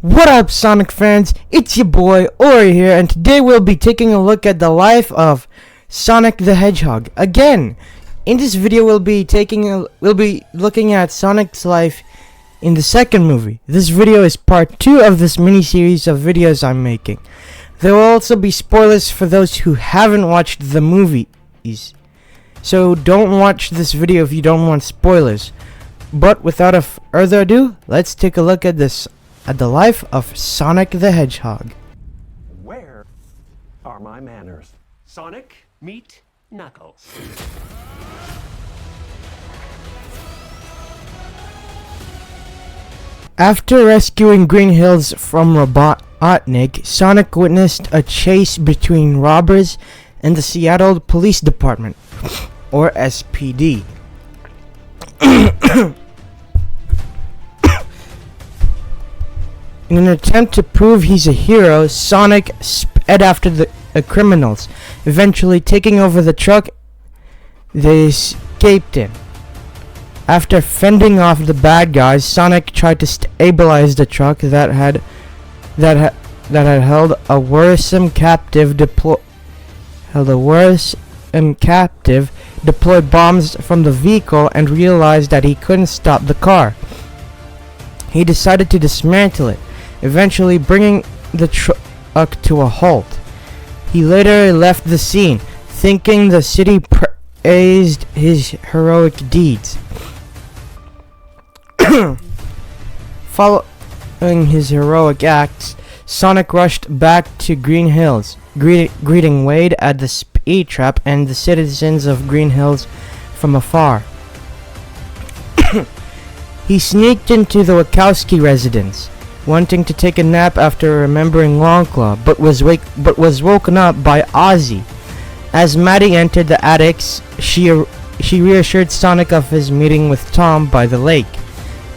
What up, Sonic fans? It's your boy Ori here, and today we'll be taking a look at the life of Sonic the Hedgehog. Again, in this video we'll be looking at Sonic's life in the second movie. This video is part 2 of this mini-series of videos I'm making. There will also be spoilers for those who haven't watched the movies. So don't watch this video if you don't want spoilers. But without further ado, let's take a look at the life of Sonic the Hedgehog. Where are my manners? Sonic, meet Knuckles. After rescuing Green Hills from Robotnik, Sonic witnessed a chase between robbers and the Seattle Police Department, or SPD. In an attempt to prove he's a hero, Sonic sped after the criminals, eventually taking over the truck they escaped in. After fending off the bad guys, Sonic tried to stabilize the truck that had held a worrisome captive, deploy bombs from the vehicle, and realized that he couldn't stop the car. He decided to dismantle it, eventually bringing the truck to a halt. He later left the scene, thinking the city praised his heroic deeds. Following his heroic acts, Sonic rushed back to Green Hills, greeting Wade at the speed trap and the citizens of Green Hills from afar. He sneaked into the Wachowski residence, wanting to take a nap after remembering Longclaw, but was woken up by Ozzy. As Maddie entered the attics, she reassured Sonic of his meeting with Tom by the lake.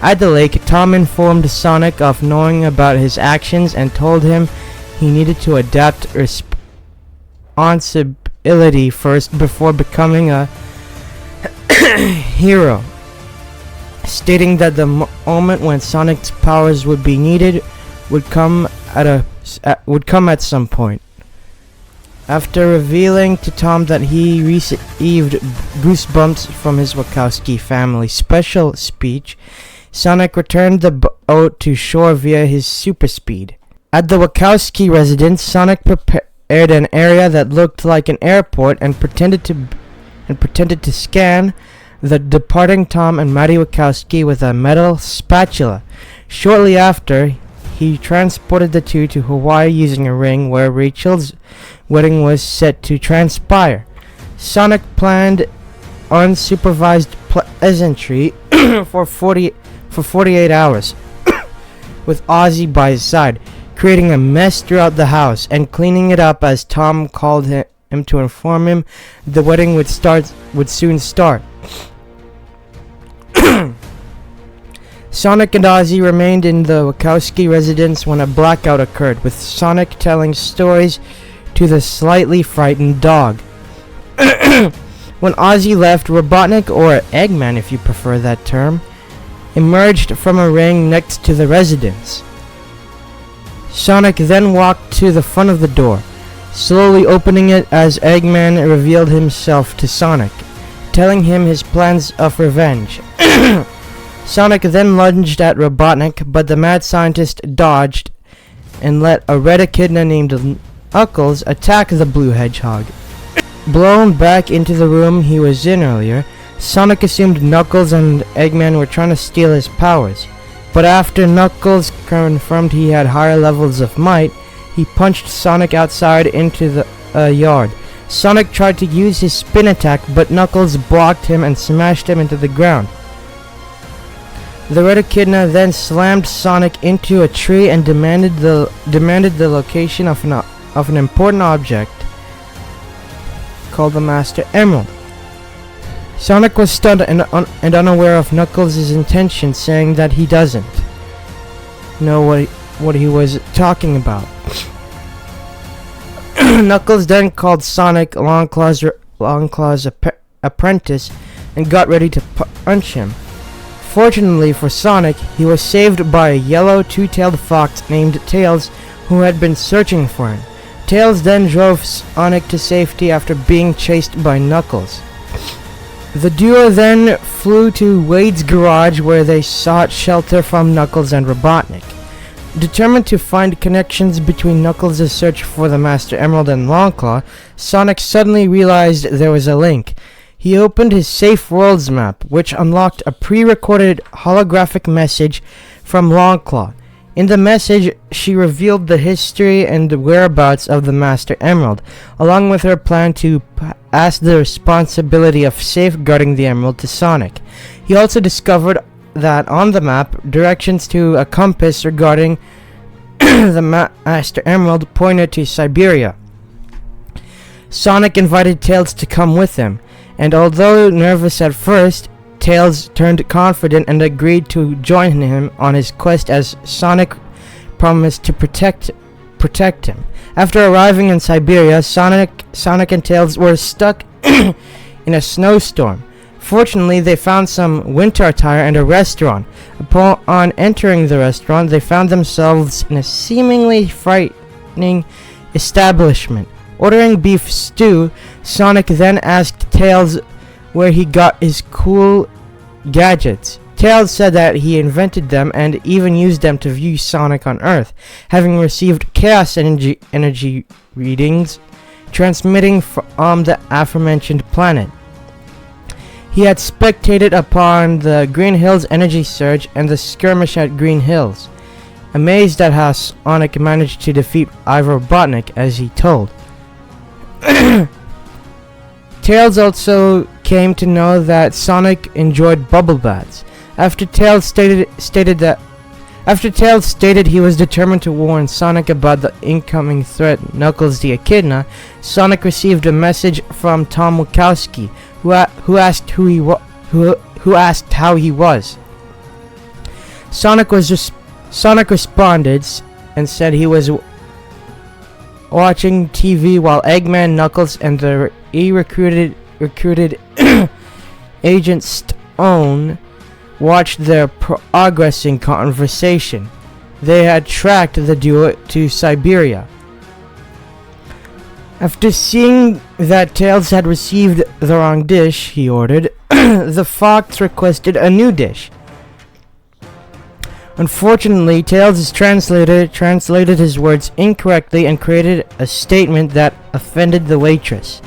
At the lake, Tom informed Sonic of knowing about his actions and told him he needed to adapt responsibility first before becoming a hero, stating that the moment when Sonic's powers would be needed would come at some point. After revealing to Tom that he received goosebumps from his Wachowski family special speech, Sonic returned the boat to shore via his super speed. At the Wachowski residence, Sonic prepared an area that looked like an airport and pretended to scan the departing Tom and Maddie Wachowski with a metal spatula. Shortly after, he transported the two to Hawaii using a ring where Rachel's wedding was set to transpire. Sonic planned unsupervised pleasantry for 48 hours with Ozzy by his side, creating a mess throughout the house and cleaning it up as Tom called him to inform him the wedding would soon start. Sonic and Ozzy remained in the Wachowski residence when a blackout occurred, with Sonic telling stories to the slightly frightened dog. When Ozzy left, Robotnik, or Eggman if you prefer that term, emerged from a ring next to the residence. Sonic then walked to the front of the door, slowly opening it as Eggman revealed himself to Sonic, telling him his plans of revenge. Sonic then lunged at Robotnik, but the mad scientist dodged and let a red echidna named Knuckles attack the blue hedgehog. Blown back into the room he was in earlier, Sonic assumed Knuckles and Eggman were trying to steal his powers, but after Knuckles confirmed he had higher levels of might, he punched Sonic outside into the yard. Sonic tried to use his spin attack, but Knuckles blocked him and smashed him into the ground. The red echidna then slammed Sonic into a tree and demanded the location of an important object called the Master Emerald. Sonic was stunned and unaware of Knuckles' intention, saying that he doesn't know what he was talking about. Knuckles then called Sonic Longclaw's apprentice and got ready to punch him. Fortunately for Sonic, he was saved by a yellow two-tailed fox named Tails who had been searching for him. Tails then drove Sonic to safety after being chased by Knuckles. The duo then flew to Wade's garage where they sought shelter from Knuckles and Robotnik. Determined to find connections between Knuckles' search for the Master Emerald and Longclaw, Sonic suddenly realized there was a link. He opened his Safe Worlds map, which unlocked a pre-recorded holographic message from Longclaw. In the message, she revealed the history and whereabouts of the Master Emerald, along with her plan to pass the responsibility of safeguarding the Emerald to Sonic. He also discovered that on the map, directions to a compass regarding the Master Emerald pointed to Siberia. Sonic invited Tails to come with him, and although nervous at first, Tails turned confident and agreed to join him on his quest as Sonic promised to protect him. After arriving in Siberia, Sonic and Tails were stuck in a snowstorm. Fortunately, they found some winter attire and a restaurant. Upon entering the restaurant, they found themselves in a seemingly frightening establishment. Ordering beef stew, Sonic then asked Tails where he got his cool gadgets. Tails said that he invented them and even used them to view Sonic on Earth, having received chaos energy readings transmitting from the aforementioned planet. He had spectated upon the Green Hills energy surge and the skirmish at Green Hills, amazed at how Sonic managed to defeat Ivor Robotnik, as he told. Tails also came to know that Sonic enjoyed bubble baths. After Tails stated he was determined to warn Sonic about the incoming threat, Knuckles the Echidna, Sonic received a message from Tom Wachowski, who asked how he was. Sonic responded and said he was watching TV while Eggman, Knuckles, and the recruited Agent Stone watched their progressing conversation. They had tracked the duo to Siberia. After seeing that Tails had received the wrong dish, he ordered, the fox requested a new dish. Unfortunately, Tails' translator translated his words incorrectly and created a statement that offended the waitress.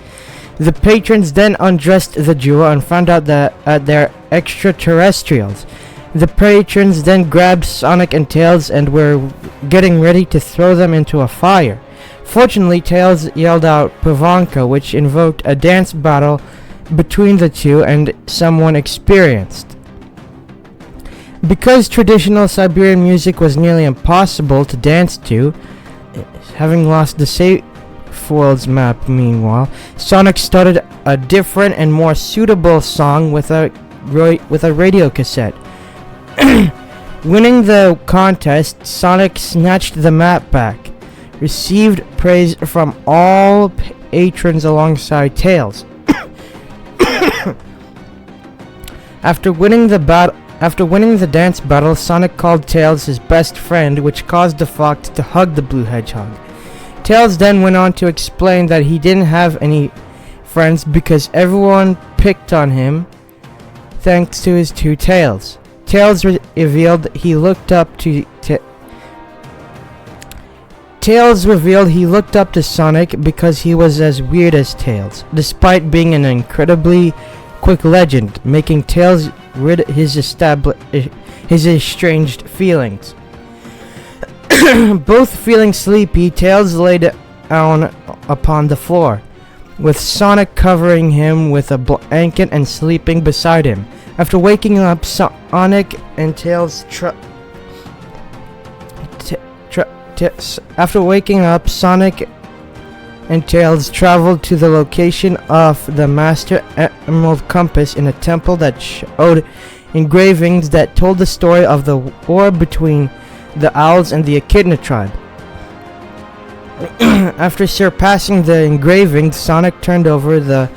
The patrons then undressed the duo and found out that they're extraterrestrials. The patrons then grabbed Sonic and Tails and were getting ready to throw them into a fire. Fortunately, Tails yelled out Provanka, which invoked a dance battle between the two and someone experienced. Because traditional Siberian music was nearly impossible to dance to, having lost the Safe Worlds map, meanwhile, Sonic started a different and more suitable song with a radio cassette. Winning the contest, Sonic snatched the map back, received praise from all patrons alongside Tails. After winning the dance battle, Sonic called Tails his best friend, which caused the fox to hug the blue hedgehog. Tails then went on to explain that he didn't have any friends because everyone picked on him thanks to his two tails. Tails revealed he looked up to Sonic because he was as weird as Tails, despite being an incredibly quick legend, making Tails rid his estranged feelings. Both feeling sleepy, Tails lay down upon the floor, with Sonic covering him with a blanket and sleeping beside him. After waking up, Sonic and Tails traveled to the location of the Master Emerald Compass in a temple that showed engravings that told the story of the war between the Owls and the Echidna tribe. After surpassing the engravings, Sonic turned over the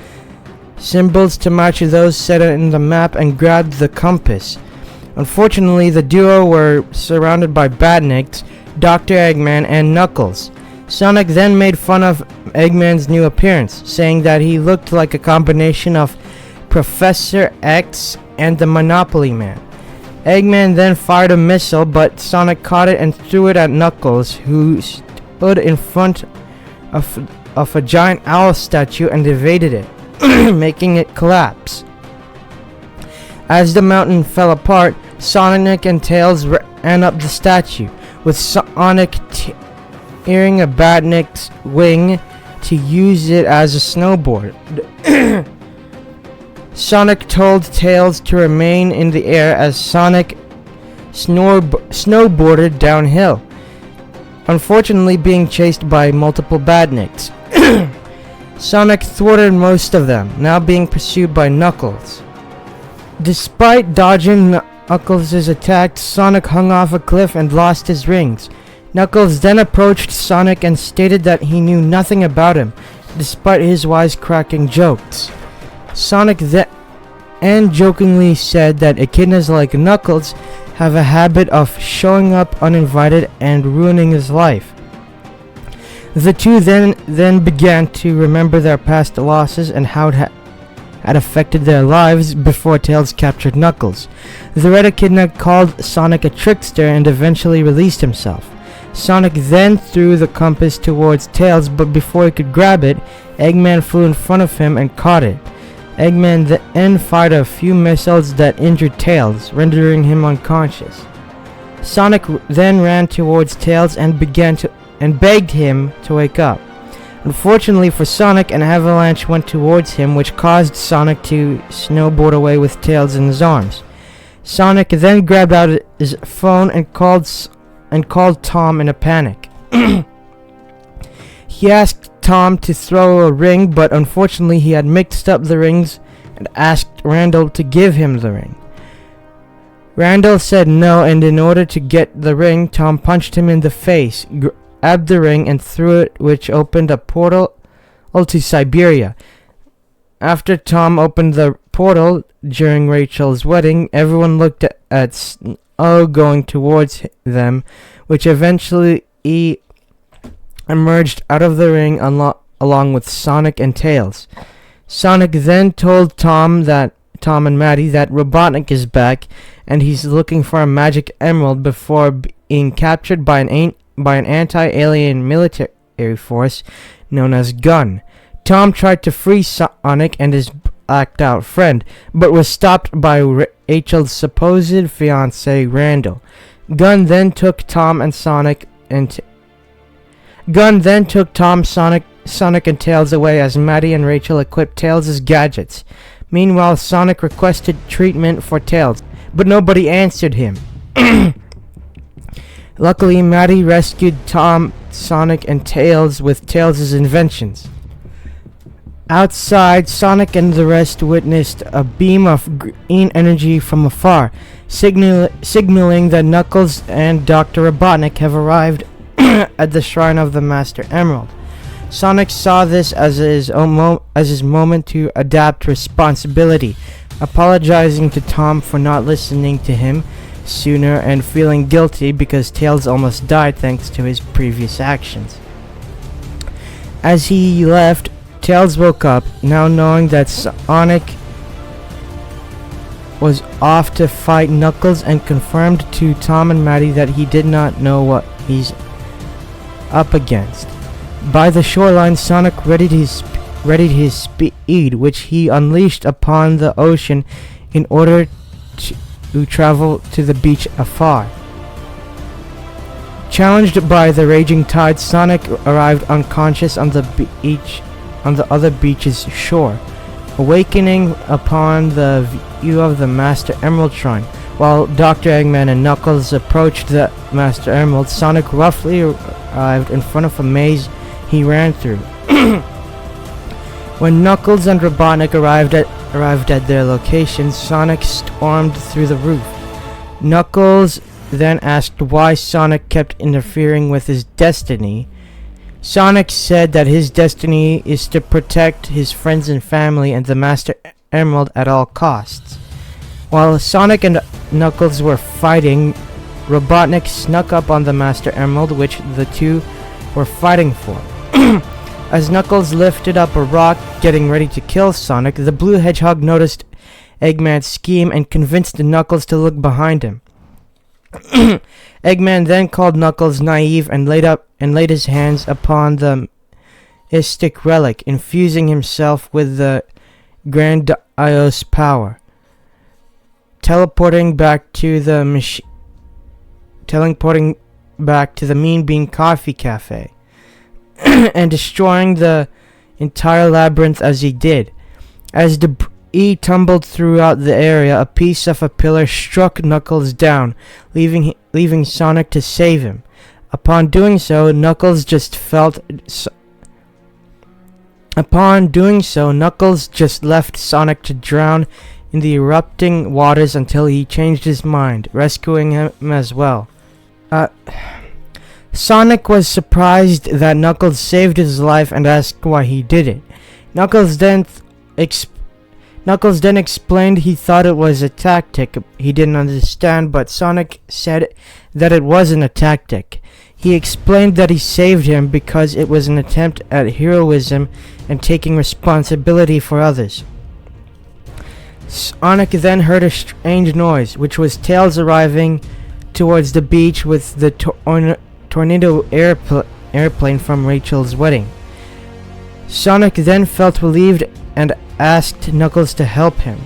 symbols to match those set in the map and grabbed the compass. Unfortunately, the duo were surrounded by badniks, Dr. Eggman, and Knuckles. Sonic then made fun of Eggman's new appearance, saying that he looked like a combination of Professor X and the Monopoly Man. Eggman then fired a missile, but Sonic caught it and threw it at Knuckles, who stood in front of a giant owl statue and evaded it, making it collapse. As the mountain fell apart, Sonic and Tails ran up the statue, with Sonic tearing a badnik's wing to use it as a snowboard. Sonic told Tails to remain in the air as Sonic snowboarded downhill, unfortunately being chased by multiple badniks. Sonic thwarted most of them, now being pursued by Knuckles. Despite dodging Knuckles' attack, Sonic hung off a cliff and lost his rings. Knuckles then approached Sonic and stated that he knew nothing about him, despite his wisecracking jokes. Sonic then jokingly said that echidnas like Knuckles have a habit of showing up uninvited and ruining his life. The two then began to remember their past losses and how it had affected their lives before Tails captured Knuckles. The red echidna called Sonic a trickster and eventually released himself. Sonic then threw the compass towards Tails, but before he could grab it, Eggman flew in front of him and caught it. Eggman then fired a few missiles that injured Tails, rendering him unconscious. Sonic then ran towards Tails and begged him to wake up. Unfortunately for Sonic, an avalanche went towards him, which caused Sonic to snowboard away with Tails in his arms. Sonic then grabbed out his phone and called Tom in a panic. He asked Tom to throw a ring, but unfortunately he had mixed up the rings and asked Randall to give him the ring. Randall said no, and in order to get the ring, Tom punched him in the face, grabbed the ring, and threw it, which opened a portal to Siberia. After Tom opened the portal during Rachel's wedding, everyone looked at Snow going towards them, which eventually emerged out of the ring along with Sonic and Tails. Sonic then told Tom and Maddie that Robotnik is back and he's looking for a magic emerald before being captured by an anti-alien military force known as Gun. Tom tried to free Sonic and his blacked-out friend, but was stopped by Rachel's supposed fiancé, Randall. Gun then took Tom, Sonic, and Tails away as Maddie and Rachel equipped Tails' gadgets. Meanwhile, Sonic requested treatment for Tails, but nobody answered him. Luckily, Maddie rescued Tom, Sonic, and Tails with Tails' inventions. Outside, Sonic and the rest witnessed a beam of green energy from afar, signaling that Knuckles and Dr. Robotnik have arrived at the Shrine of the Master Emerald. Sonic saw this as his moment to adapt responsibility, apologizing to Tom for not listening to him sooner and feeling guilty because Tails almost died thanks to his previous actions. As he left, Tails woke up, now knowing that Sonic was off to fight Knuckles, and confirmed to Tom and Maddie that he did not know what he's up against. By the shoreline, Sonic readied his speed, which he unleashed upon the ocean in order to travel to the beach afar. Challenged by the raging tide, Sonic arrived unconscious on the other beach's shore, awakening upon the view of the Master Emerald Shrine. While Dr. Eggman and Knuckles approached the Master Emerald, Sonic roughly arrived in front of a maze he ran through. When Knuckles and Robotnik arrived at their location, Sonic stormed through the roof. Knuckles then asked why Sonic kept interfering with his destiny. Sonic said that his destiny is to protect his friends and family and the Master Emerald at all costs. While Sonic and Knuckles were fighting, Robotnik snuck up on the Master Emerald, which the two were fighting for. As Knuckles lifted up a rock, getting ready to kill Sonic, the blue hedgehog noticed Eggman's scheme and convinced Knuckles to look behind him. Eggman then called Knuckles naive and laid his hands upon the mystic relic, infusing himself with the grandiose power, teleporting back to the Mean Bean Coffee Cafe, and destroying the entire labyrinth as he did. As debris tumbled throughout the area, a piece of a pillar struck Knuckles down, leaving Sonic to save him. Upon doing so, Knuckles just left Sonic to drown in the erupting waters until he changed his mind, rescuing him as well. Sonic was surprised that Knuckles saved his life and asked why he did it. Knuckles then explained he thought it was a tactic he didn't understand, but Sonic said that it wasn't a tactic. He explained that he saved him because it was an attempt at heroism and taking responsibility for others. Sonic then heard a strange noise, which was Tails arriving towards the beach with the tornado airplane from Rachel's wedding. Sonic then felt relieved and asked Knuckles to help him.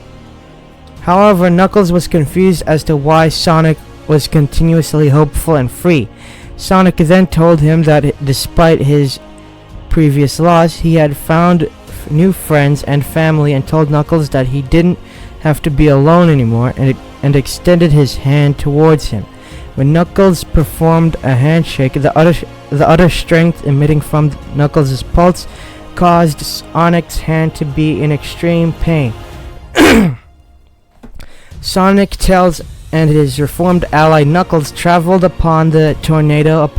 However, Knuckles was confused as to why Sonic was continuously hopeful and free. Sonic then told him that despite his previous loss, he had found new friends and family, and told Knuckles that he didn't have to be alone anymore, and extended his hand towards him. When Knuckles performed a handshake, the utter strength emitting from Knuckles' pulse caused Sonic's hand to be in extreme pain. Sonic, Tails, and his reformed ally Knuckles traveled upon the tornado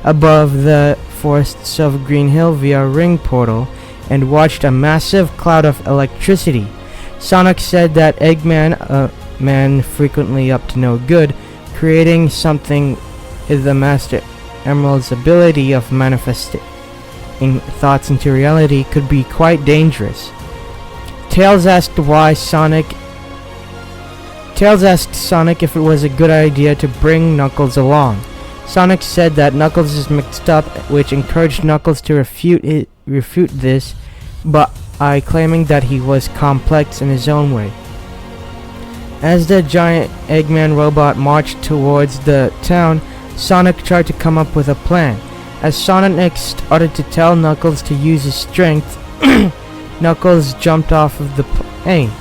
above the forests of Green Hill via ring portal and watched a massive cloud of electricity. Sonic said that Eggman, a man frequently up to no good, creating something is the Master Emerald's ability of manifesting thoughts into reality could be quite dangerous. Tails asked Sonic if it was a good idea to bring Knuckles along. Sonic said that Knuckles is mixed up, which encouraged Knuckles to refute this by claiming that he was complex in his own way. As the giant Eggman robot marched towards the town, Sonic tried to come up with a plan. As Sonic started to tell Knuckles to use his strength, Knuckles jumped off of the plane.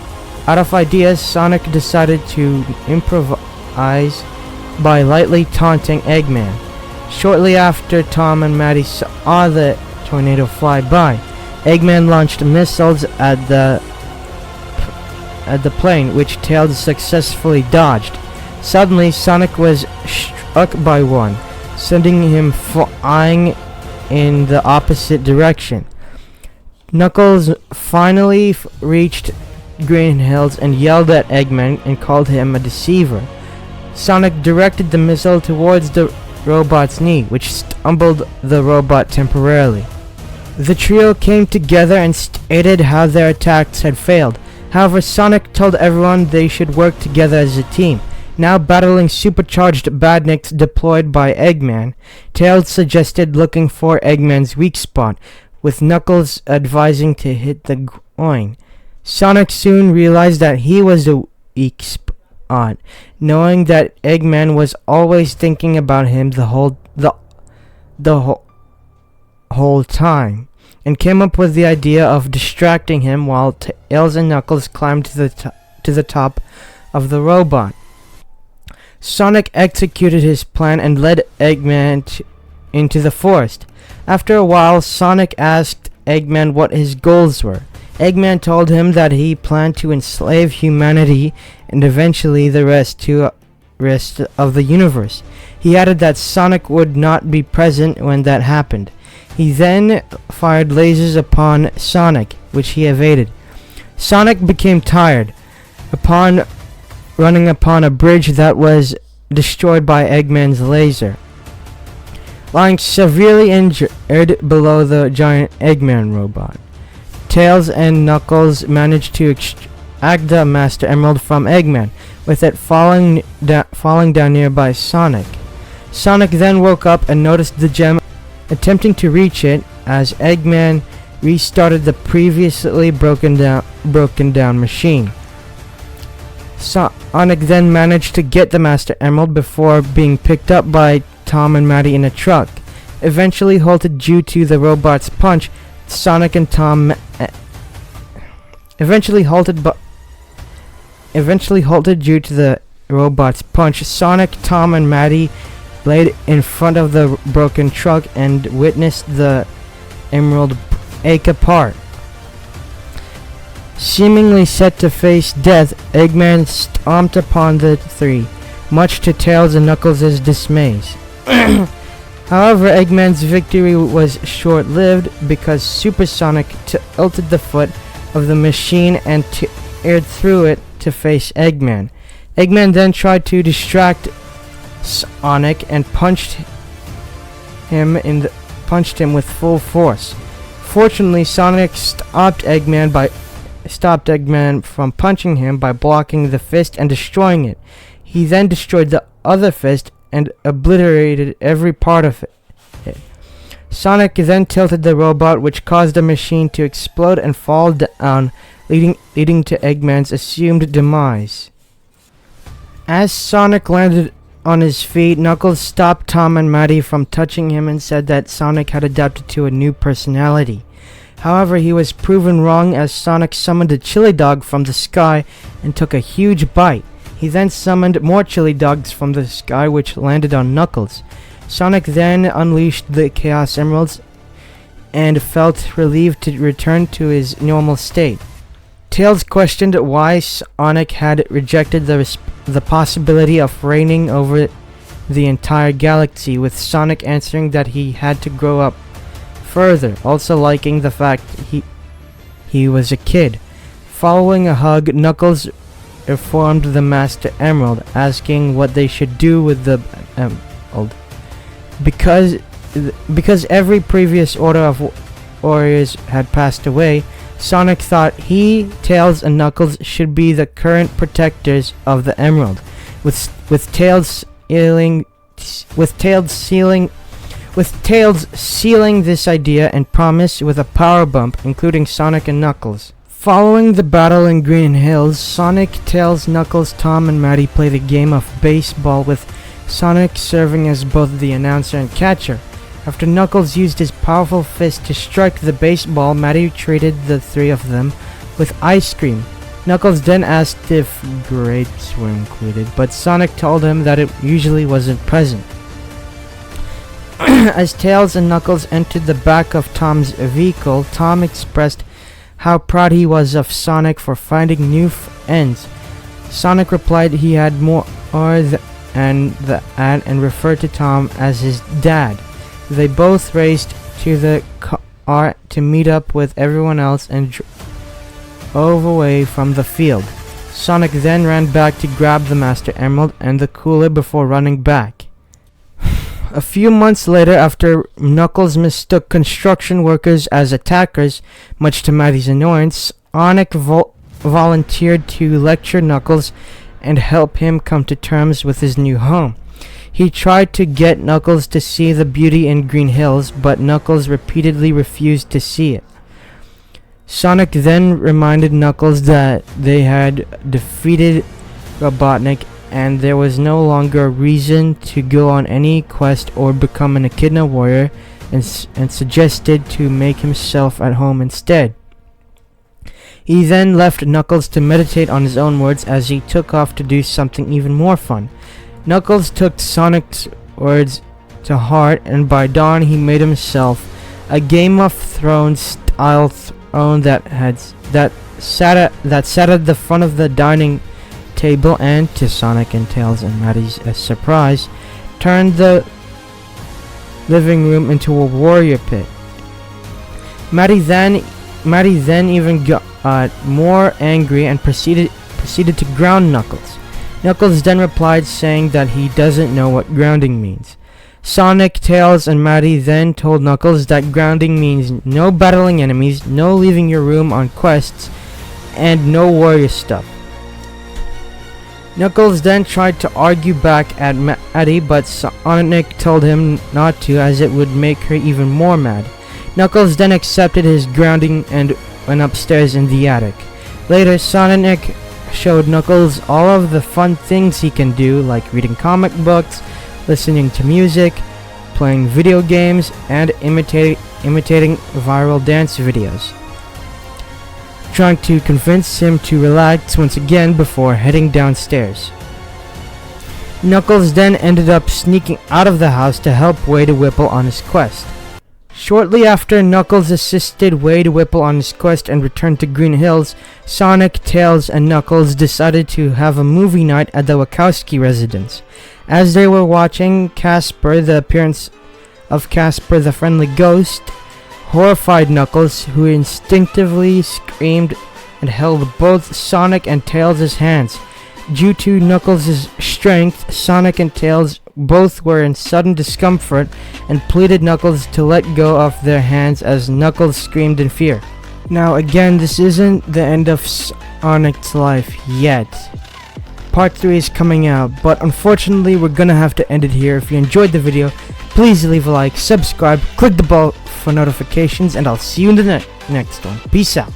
Out of ideas, Sonic decided to improvise by lightly taunting Eggman. Shortly after Tom and Maddie saw the tornado fly by, Eggman launched missiles at the plane, which Tails successfully dodged. Suddenly, Sonic was struck by one, sending him flying in the opposite direction. Knuckles finally reached Green Hills and yelled at Eggman and called him a deceiver. Sonic directed the missile towards the robot's knee, which stumbled the robot temporarily. The trio came together and stated how their attacks had failed. However, Sonic told everyone they should work together as a team. Now battling supercharged badniks deployed by Eggman, Tails suggested looking for Eggman's weak spot, with Knuckles advising to hit the groin. Sonic soon realized that he was the weak spot, knowing that Eggman was always thinking about him the whole time, and came up with the idea of distracting him while Tails and Knuckles climbed to the top of the robot. Sonic executed his plan and led Eggman into the forest. After a while, Sonic asked Eggman what his goals were. Eggman told him that he planned to enslave humanity and eventually the rest of the universe. He added that Sonic would not be present when that happened. He then fired lasers upon Sonic, which he evaded. Sonic became tired. Upon running upon a bridge that was destroyed by Eggman's laser. Lying severely injured below the giant Eggman robot, Tails and Knuckles managed to extract the Master Emerald from Eggman, with it falling down nearby Sonic. Sonic then woke up and noticed the gem, attempting to reach it as Eggman restarted the previously broken down machine. Sonic then managed to get the Master Emerald before being picked up by Tom and Maddie in a truck. Eventually halted due to the robot's punch, Sonic and Tom eventually halted due to the robot's punch. Sonic, Tom, and Maddie laid in front of the broken truck and witnessed the emerald ache apart. Seemingly set to face death, Eggman stomped upon the three, much to Tails and Knuckles' dismays. However, Eggman's victory was short-lived because Supersonic tilted the foot of the machine and teared through it to face Eggman. Eggman then tried to distract Sonic and punched him with full force. Fortunately, Sonic stopped Eggman from punching him by blocking the fist and destroying it. He then destroyed the other fist and obliterated every part of it. Sonic then tilted the robot, which caused the machine to explode and fall down, leading to Eggman's assumed demise. As Sonic landed on his feet, Knuckles stopped Tom and Maddie from touching him and said that Sonic had adapted to a new personality. However, he was proven wrong as Sonic summoned a chili dog from the sky and took a huge bite. He then summoned more chili dogs from the sky, which landed on Knuckles. Sonic then unleashed the Chaos Emeralds and felt relieved to return to his normal state. Tails questioned why Sonic had rejected the possibility of reigning over the entire galaxy, with Sonic answering that he had to grow up further, also liking the fact he was a kid. Following a hug, Knuckles informed the Master Emerald, asking what they should do with the emerald. Because every previous order of warriors had passed away, Sonic thought he, Tails, and Knuckles should be the current protectors of the emerald, with Tails sealing this idea and promise with a power bump, including Sonic and Knuckles. Following the battle in Green Hills, Sonic, Tails, Knuckles, Tom, and Maddie played a game of baseball, with Sonic serving as both the announcer and catcher. After Knuckles used his powerful fist to strike the baseball, Maddie treated the three of them with ice cream. Knuckles then asked if grapes were included, but Sonic told him that it usually wasn't present. As Tails and Knuckles entered the back of Tom's vehicle, Tom expressed how proud he was of Sonic for finding new friends. Sonic replied he had more and referred to Tom as his dad. They both raced to the car to meet up with everyone else and drove away from the field. Sonic then ran back to grab the Master Emerald and the cooler before running back. A few months later, after Knuckles mistook construction workers as attackers, much to Maddie's annoyance, Sonic volunteered to lecture Knuckles and help him come to terms with his new home. He tried to get Knuckles to see the beauty in Green Hills, but Knuckles repeatedly refused to see it. Sonic then reminded Knuckles that they had defeated Robotnik and there was no longer a reason to go on any quest or become an Echidna warrior, and suggested to make himself at home instead. He then left Knuckles to meditate on his own words as he took off to do something even more fun. Knuckles took Sonic's words to heart, and by dawn he made himself a Game of Thrones style throne that sat at the front of the dining table, and to Sonic and Tails and Maddie's surprise, turned the living room into a warrior pit. Maddie then even got more angry and proceeded to ground Knuckles. Knuckles then replied saying that he doesn't know what grounding means. Sonic, Tails, and Maddie then told Knuckles that grounding means no battling enemies, no leaving your room on quests, and no warrior stuff. Knuckles then tried to argue back at Maddie, but Sonic told him not to as it would make her even more mad. Knuckles then accepted his grounding and went upstairs in the attic. Later, Sonic showed Knuckles all of the fun things he can do, like reading comic books, listening to music, playing video games, and imitating viral dance videos, trying to convince him to relax once again before heading downstairs. Knuckles then ended up sneaking out of the house to help Wade Whipple on his quest. Shortly after Knuckles assisted Wade Whipple on his quest and returned to Green Hills, Sonic, Tails, and Knuckles decided to have a movie night at the Wachowski residence. As they were watching Casper, the appearance of Casper the Friendly Ghost horrified Knuckles, who instinctively screamed and held both Sonic and Tails' hands. Due to Knuckles' strength, Sonic and Tails both were in sudden discomfort and pleaded Knuckles to let go of their hands as Knuckles screamed in fear. Now again, this isn't the end of Sonic's life yet. Part 3 is coming out, but unfortunately we're gonna have to end it here. If you enjoyed the video, please leave a like, subscribe, click the bell for notifications, and I'll see you in the next one. Peace out.